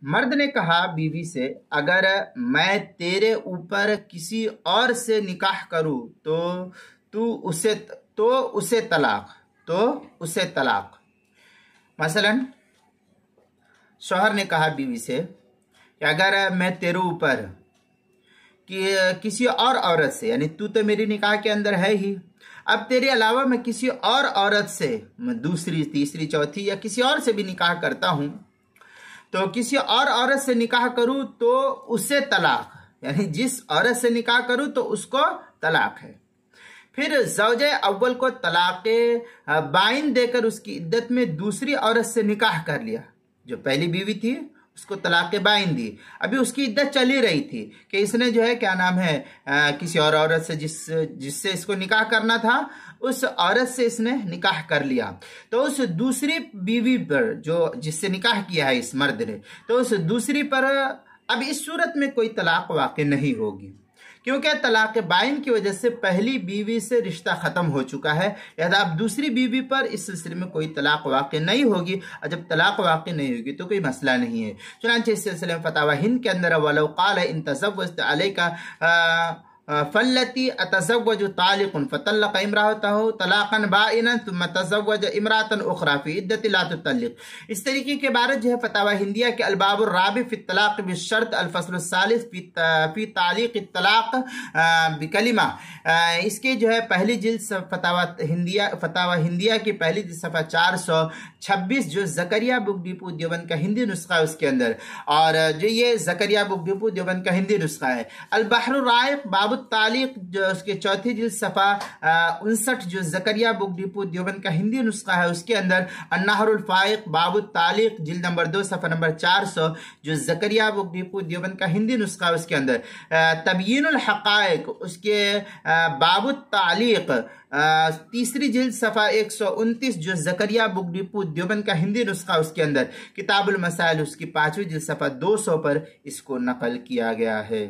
मर्द ने कहा बीवी से, अगर मैं तेरे ऊपर किसी और से निकाह करूं तू उसे तलाक। मसलन शौहर ने कहा बीवी से कि अगर मैं तेरे ऊपर कि किसी और औरत से, यानी तू तो मेरी निकाह के अंदर है ही, अब तेरे अलावा मैं किसी और औरत से, मैं दूसरी तीसरी चौथी या किसी और से भी निकाह करता हूं, तो किसी और औरत से निकाह करूं तो उसे तलाक, यानी जिस औरत से निकाह करूं तो उसको तलाक है। फिर ज़ौजे अव्वल को तलाक़े बाइन देकर उसकी इद्दत में दूसरी औरत से निकाह कर लिया। जो पहली बीवी थी उसको तलाक़े बाइन दी, अभी उसकी इद्दत चली रही थी कि इसने जो है क्या नाम है किसी और औरत से जिससे इसको निकाह करना था उस औरत से इसने निकाह कर लिया। तो उस दूसरी बीवी पर जो जिससे निकाह किया है इस मर्द ने, तो उस दूसरी पर अब इस सूरत में कोई तलाक वाक़ नहीं होगी, क्योंकि तलाक बाइन की वजह से पहली बीवी से रिश्ता खत्म हो चुका है। लिहाजा अब दूसरी बीवी पर इस सिलसिले में कोई तलाक वाक़ नहीं होगी, और जब तलाक वाक़ नहीं होगी तो कोई मसला नहीं है। चुनांचे इस सिलसिले में फतावा हिंद के अंदर वलो क़ाल इन तज़व्वजत अलैका फल्लती अतज़व्वजु तालिक़ुन फ़तल्लक़ इम्राअतहु तलाक़न बाइनन सुम्मा तज़व्वज इम्राअतन उख़रा फ़ी इद्दति ला तुतल्लिक़। इस तरीके के बारे जो है फतावा हिंदिया के अलबाबुर राबि फ़ी तलाक़ बिशर्त अल-फ़स्लुस सालिस फ़ी तालीक़ तलाक़ बिकलिमा, इसके जो है पहली जिल्द फतावा हिंदिया की पहली जिल्द सफ़ा 426 जो ज़करिया बुक डिपो देवबंद का हिंदी नुस्खा है उसके अंदर, और जो ये ज़करिया बुक डिपो देवबंद का हिंदी नुस्खा है। अल-बहरुर राइक़ बाबुत तालिक़ जो उसके चौथी जिल्द सफ़ा 59 जो ज़करिया बुक डिपो देवबंद का हिंदी नुस्खा है उसके अंदर, अन्नहरुल फ़ाइक़ बाबुत तालिक़ जिल्द नंबर 2 सफ़ा नंबर 400 जो ज़करिया बुक डिपो देवबंद का हिंदी नुस्खा है उसके अंदर, तबयीनुल हक़ाइक़ उसके बाबुत तालिक़ तीसरी जिल्द सफ़ा 129 जो ज़करिया बुक डिपो देवबंद का हिंदी नुस्खा उसके अंदर, किताबुल मसाइल उसकी 5वीं जिल्द सफ़ा 200 पर इसको नकल किया गया है।